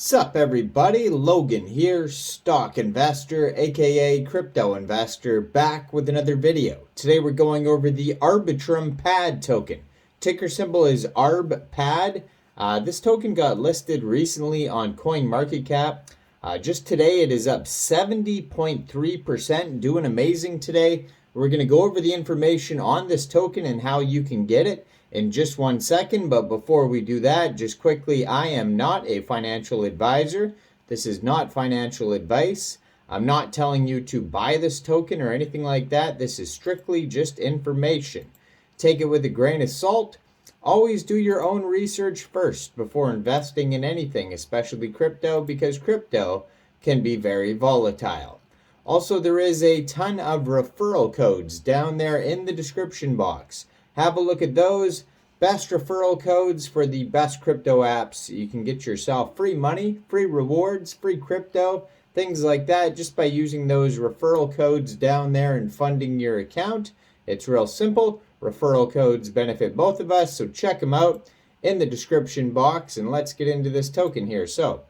Sup everybody, Logan here, stock investor aka crypto investor, back with another video. Today we're going over the Arbitrum Pad token. Ticker symbol is Arbpad. This token got listed recently on CoinMarketCap. Just today it is up 70.3%, doing amazing today. We're going to go over the information on this token and how you can get it in just 1 second, but before we do that, just quickly, I am not a financial advisor. This is not financial advice. I'm not telling you to buy this token or anything like that. This is strictly just information. Take it with a grain of salt. Always do your own research first before investing in anything, especially crypto, because crypto can be very volatile. Also, there is a ton of referral codes down there in the description box. Have a look at those. Best referral codes for the best crypto apps. You can get yourself free money, free rewards, free crypto, things like that just by using those referral codes down there and funding your account. It's real simple. Referral codes benefit both of us, so check them out in the description box, and let's get into this token here. So,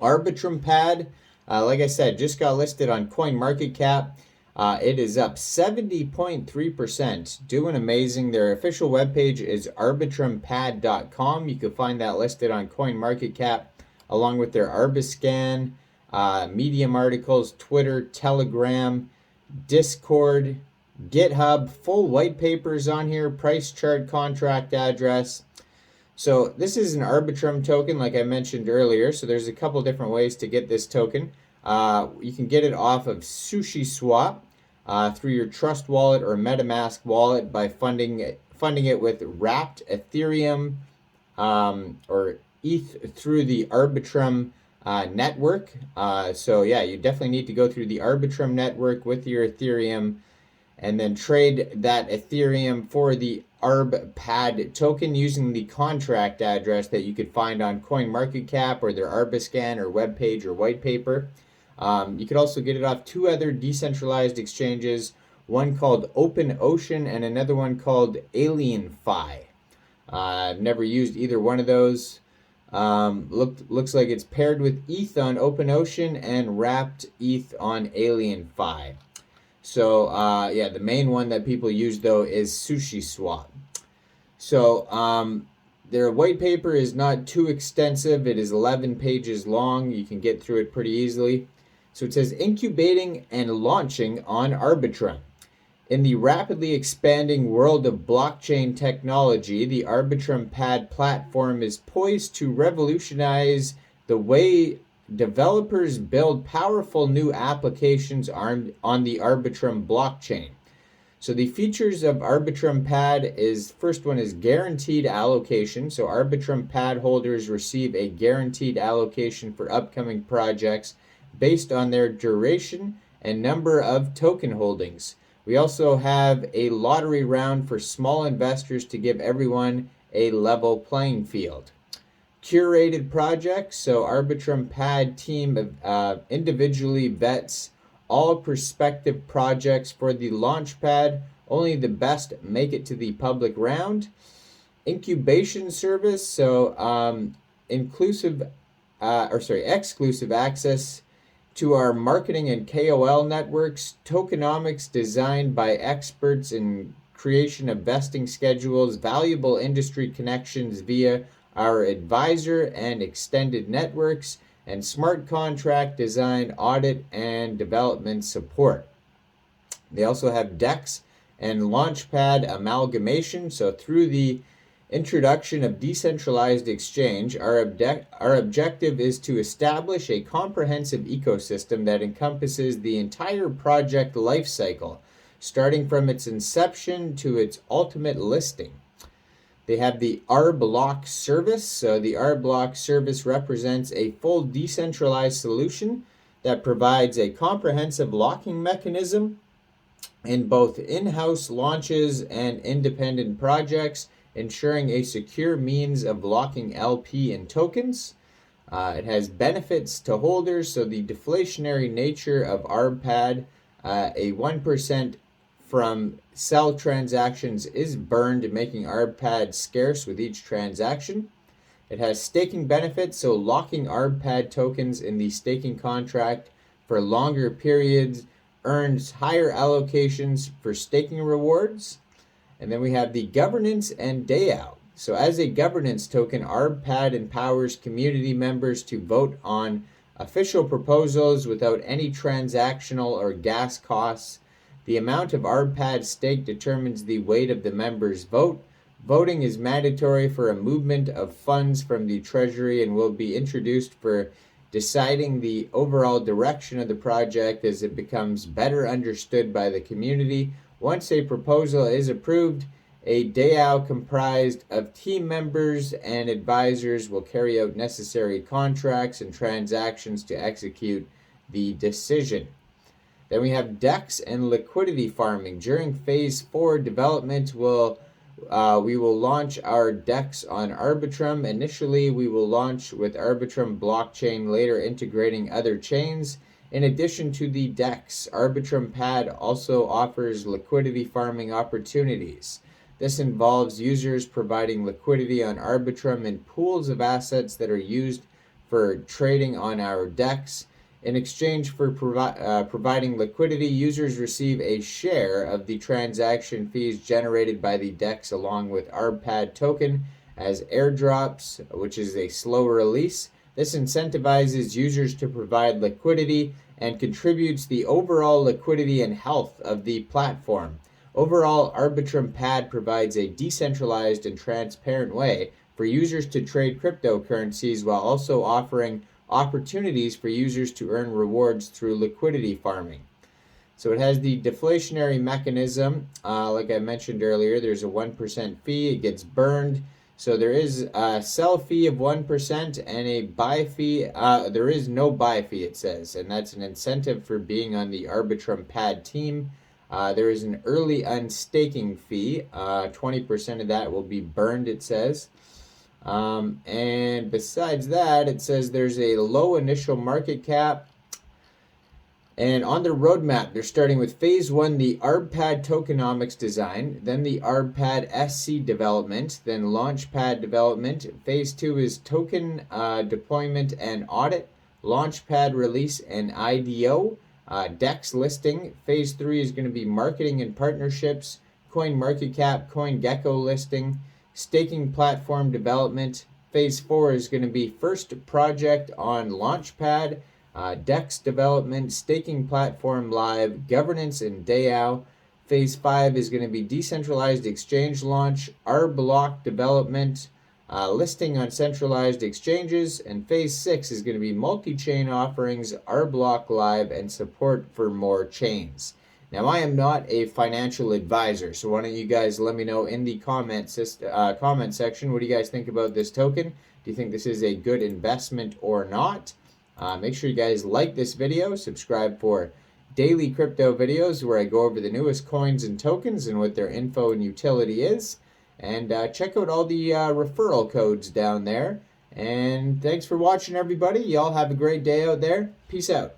Arbitrum Pad, like I said, just got listed on CoinMarketCap. It is up 70.3%, doing amazing. Their official webpage is arbitrumpad.com. You can find that listed on CoinMarketCap, along with their Arbiscan, Medium articles, Twitter, Telegram, Discord, GitHub, full white papers on here, price chart, contract address. So this is an Arbitrum token, like I mentioned earlier. So there's a couple different ways to get this token. You can get it off of SushiSwap through your Trust wallet or MetaMask wallet by funding it with wrapped Ethereum or ETH through the Arbitrum network. So yeah, you definitely need to go through the Arbitrum network with your Ethereum and then trade that Ethereum for the Arbpad token using the contract address that you could find on CoinMarketCap or their Arbiscan or webpage or white paper. You could also get it off two other decentralized exchanges, one called OpenOcean and another one called AlienFi. I've never used either one of those. Looks like it's paired with ETH on OpenOcean and wrapped ETH on AlienFi. So yeah, the main one that people use though is SushiSwap. So their white paper is not too extensive. It is 11 pages long. You can get through it pretty easily. So it says incubating and launching on Arbitrum. In the rapidly expanding world of blockchain technology, the Arbitrum Pad platform is poised to revolutionize the way developers build powerful new applications on the Arbitrum blockchain. So the features of Arbitrum Pad is, first one is guaranteed allocation. So Arbitrum Pad holders receive a guaranteed allocation for upcoming projects based on their duration and number of token holdings. We also have a lottery round for small investors to give everyone a level playing field. Curated projects, so Arbitrum Pad team individually vets all prospective projects for the Launchpad. Only the best make it to the public round. Incubation service, so exclusive access to our marketing and KOL networks. Tokenomics designed by experts in creation of vesting schedules. Valuable industry connections via our advisor and extended networks, and smart contract design, audit, and development support. They also have DEX and Launchpad amalgamation. So through the introduction of decentralized exchange, our objective is to establish a comprehensive ecosystem that encompasses the entire project lifecycle, starting from its inception to its ultimate listing. They have the Arblock service. So the Arblock service represents a full decentralized solution that provides a comprehensive locking mechanism in both in-house launches and independent projects, ensuring a secure means of locking LP and tokens. It has benefits to holders, so the deflationary nature of Arbpad, a 1% from sell transactions is burned, making Arbpad scarce with each transaction. It has staking benefits, so locking Arbpad tokens in the staking contract for longer periods earns higher allocations for staking rewards. And then we have the governance and DAO. So as a governance token, Arbpad empowers community members to vote on official proposals without any transactional or gas costs. The amount of Arbpad stake determines the weight of the members' vote. Voting is mandatory for a movement of funds from the Treasury and will be introduced for deciding the overall direction of the project as it becomes better understood by the community. Once a proposal is approved, a DAO comprised of team members and advisors will carry out necessary contracts and transactions to execute the decision. Then we have DEX and liquidity farming. During Phase 4 development, we will launch our DEX on Arbitrum. Initially, we will launch with Arbitrum blockchain, later integrating other chains. In addition to the DEX, Arbitrum Pad also offers liquidity farming opportunities. This involves users providing liquidity on Arbitrum in pools of assets that are used for trading on our DEX. In exchange for providing liquidity, users receive a share of the transaction fees generated by the DEX along with Arbpad token as airdrops, which is a slow release. This incentivizes users to provide liquidity and contributes the overall liquidity and health of the platform. Overall, Arbitrum Pad provides a decentralized and transparent way for users to trade cryptocurrencies while also offering opportunities for users to earn rewards through liquidity farming. So it has the deflationary mechanism. Like I mentioned earlier, there's a 1% fee. It gets burned. So there is a sell fee of 1% and a buy fee. There is no buy fee, it says, and that's an incentive for being on the Arbitrum Pad team. There is an early unstaking fee. 20% of that will be burned, it says. And besides that, it says there's a low initial market cap. And on the roadmap, they're starting with Phase 1, the Arbpad tokenomics design, then the Arbpad SC development, then Launchpad development. Phase 2 is token deployment and audit, Launchpad release and IDO, DEX listing. Phase 3 is going to be marketing and partnerships, CoinMarketCap, CoinGecko listing, staking platform development. Phase 4 is going to be first project on Launchpad, DEX development, staking platform live, governance and DAO. Phase 5 is going to be decentralized exchange launch, Arblock development, listing on centralized exchanges. And Phase 6 is going to be multi-chain offerings, Arblock live, and support for more chains. Now, I am not a financial advisor, so why don't you guys let me know in the comment section, what do you guys think about this token? Do you think this is a good investment or not? Make sure you guys like this video, subscribe for daily crypto videos where I go over the newest coins and tokens and what their info and utility is. And check out all the referral codes down there. And thanks for watching, everybody. Y'all have a great day out there. Peace out.